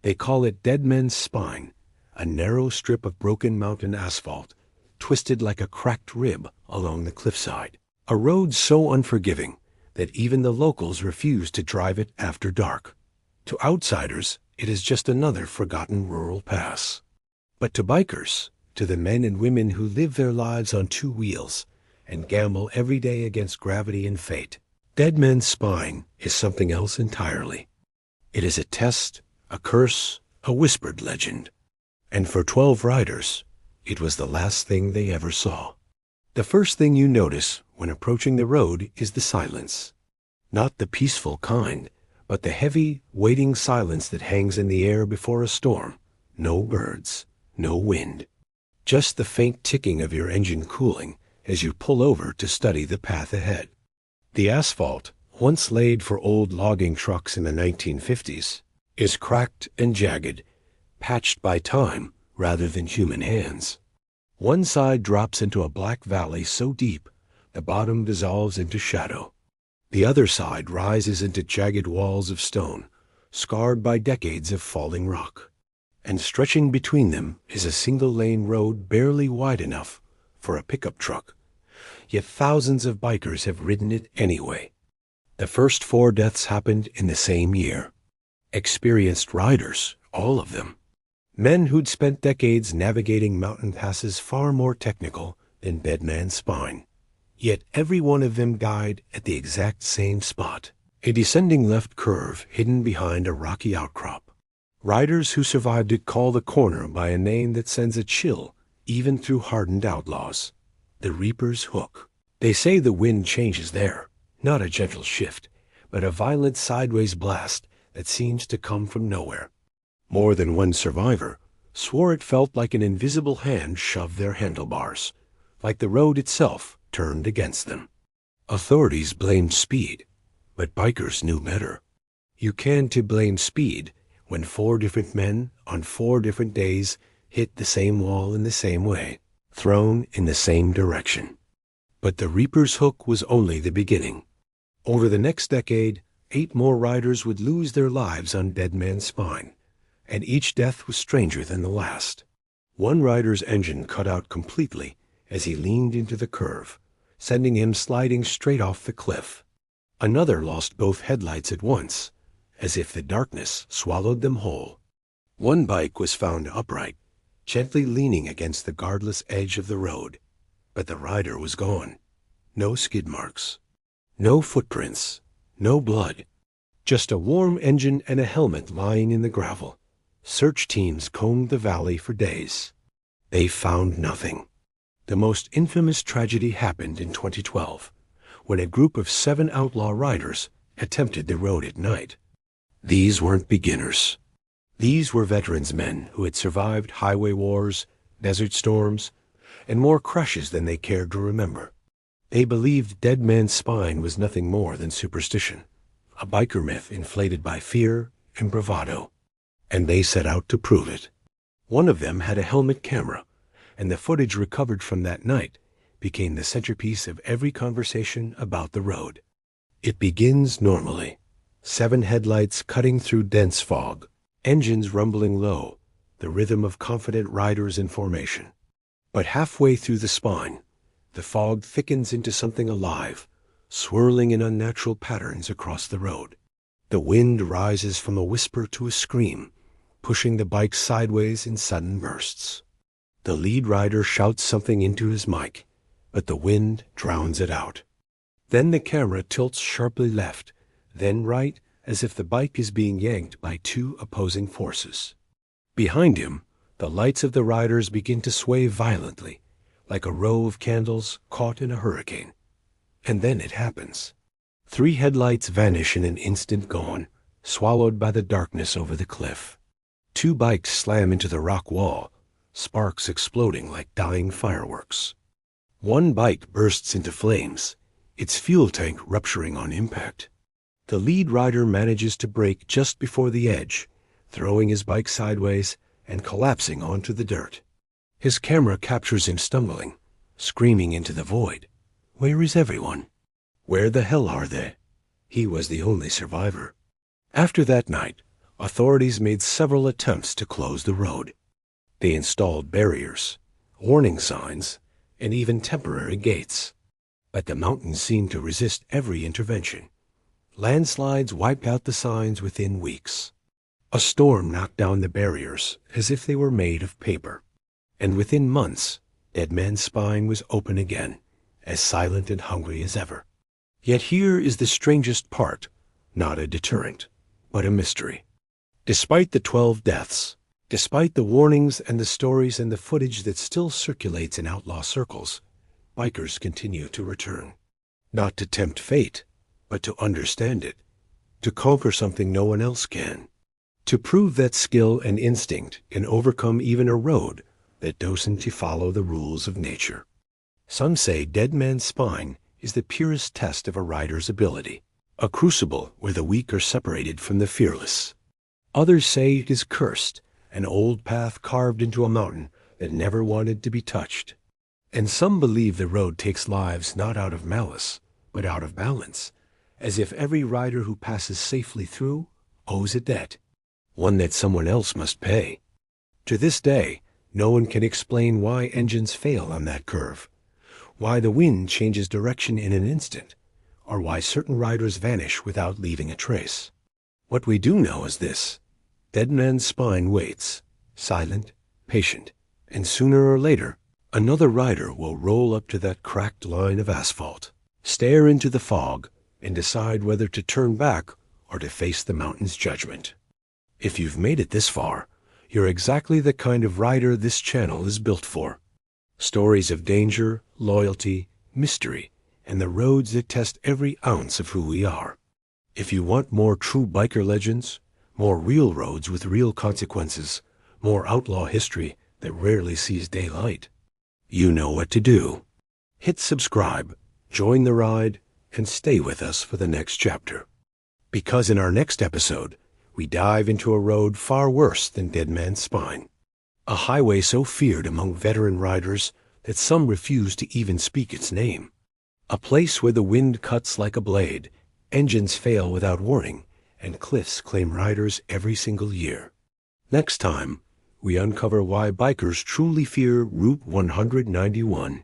They call it Deadman's Spine, a narrow strip of broken mountain asphalt, twisted like a cracked rib along the cliffside. A road so unforgiving that even the locals refuse to drive it after dark. To outsiders, it is just another forgotten rural pass. But to bikers, to the men and women who live their lives on two wheels and gamble every day against gravity and fate, Deadman's Spine is something else entirely. It is a test, a curse, a whispered legend. And for 12 riders, it was the last thing they ever saw. The first thing you notice when approaching the road is the silence. Not the peaceful kind, but the heavy, waiting silence that hangs in the air before a storm. No birds, no wind. Just the faint ticking of your engine cooling as you pull over to study the path ahead. The asphalt, once laid for old logging trucks in the 1950s, is cracked and jagged, patched by time rather than human hands. One side drops into a black valley so deep the bottom dissolves into shadow. The other side rises into jagged walls of stone, scarred by decades of falling rock. And stretching between them is a single-lane road barely wide enough for a pickup truck. Yet thousands of bikers have ridden it anyway. The first 4 deaths happened in the same year. Experienced riders, all of them. Men who'd spent decades navigating mountain passes far more technical than Deadman's Spine. Yet every one of them died at the exact same spot, a descending left curve hidden behind a rocky outcrop. Riders who survived it call the corner by a name that sends a chill even through hardened outlaws: the Reaper's Hook. They say the wind changes there, not a gentle shift, but a violent sideways blast that seems to come from nowhere. More than one survivor swore it felt like an invisible hand shoved their handlebars, like the road itself turned against them. Authorities blamed speed, but bikers knew better. You can't blame speed when 4 different men on 4 different days hit the same wall in the same way, thrown in the same direction. But the Reaper's Hook was only the beginning. Over the next decade, 8 more riders would lose their lives on Deadman's Spine, and each death was stranger than the last. One rider's engine cut out completely as he leaned into the curve, sending him sliding straight off the cliff. Another lost both headlights at once, as if the darkness swallowed them whole. One bike was found upright, gently leaning against the guardless edge of the road, but the rider was gone. No skid marks, no footprints, no blood, just a warm engine and a helmet lying in the gravel. Search teams combed the valley for days. They found nothing. The most infamous tragedy happened in 2012, when a group of 7 outlaw riders attempted the road at night. These weren't beginners. These were veterans men who had survived highway wars, desert storms, and more crashes than they cared to remember. They believed Deadman's Spine was nothing more than superstition, a biker myth inflated by fear and bravado. And they set out to prove it. One of them had a helmet camera, and the footage recovered from that night became the centerpiece of every conversation about the road. It begins normally. 7 headlights cutting through dense fog, engines rumbling low, the rhythm of confident riders in formation. But halfway through the spine, the fog thickens into something alive, swirling in unnatural patterns across the road. The wind rises from a whisper to a scream, pushing the bike sideways in sudden bursts. The lead rider shouts something into his mic, but the wind drowns it out. Then the camera tilts sharply left, then right, as if the bike is being yanked by 2 opposing forces. Behind him, the lights of the riders begin to sway violently, like a row of candles caught in a hurricane. And then it happens. 3 headlights vanish in an instant, gone, swallowed by the darkness over the cliff. 2 bikes slam into the rock wall, sparks exploding like dying fireworks. One bike bursts into flames, its fuel tank rupturing on impact. The lead rider manages to brake just before the edge, throwing his bike sideways and collapsing onto the dirt. His camera captures him stumbling, screaming into the void. Where is everyone? Where the hell are they? He was the only survivor. After that night, authorities made several attempts to close the road. They installed barriers, warning signs, and even temporary gates. But the mountains seemed to resist every intervention. Landslides wiped out the signs within weeks. A storm knocked down the barriers as if they were made of paper. And within months, Deadman's Spine was open again, as silent and hungry as ever. Yet here is the strangest part, not a deterrent, but a mystery. Despite the 12 deaths, despite the warnings and the stories and the footage that still circulates in outlaw circles, bikers continue to return. Not to tempt fate, but to understand it, to conquer something no one else can, to prove that skill and instinct can overcome even a road that doesn't follow the rules of nature. Some say Deadman's Spine is the purest test of a rider's ability, a crucible where the weak are separated from the fearless. Others say it is cursed, an old path carved into a mountain that never wanted to be touched. And some believe the road takes lives not out of malice, but out of balance, as if every rider who passes safely through owes a debt, one that someone else must pay. To this day, no one can explain why engines fail on that curve, why the wind changes direction in an instant, or why certain riders vanish without leaving a trace. What we do know is this: Deadman's Spine waits, silent, patient, and sooner or later, another rider will roll up to that cracked line of asphalt, stare into the fog, and decide whether to turn back or to face the mountain's judgment. If you've made it this far, you're exactly the kind of rider this channel is built for. Stories of danger, loyalty, mystery, and the roads that test every ounce of who we are. If you want more true biker legends, more real roads with real consequences, more outlaw history that rarely sees daylight, you know what to do. Hit subscribe, join the ride, and stay with us for the next chapter. Because in our next episode, we dive into a road far worse than Deadman's Spine. A highway so feared among veteran riders that some refuse to even speak its name. A place where the wind cuts like a blade, engines fail without warning, and cliffs claim riders every single year. Next time, we uncover why bikers truly fear Route 191.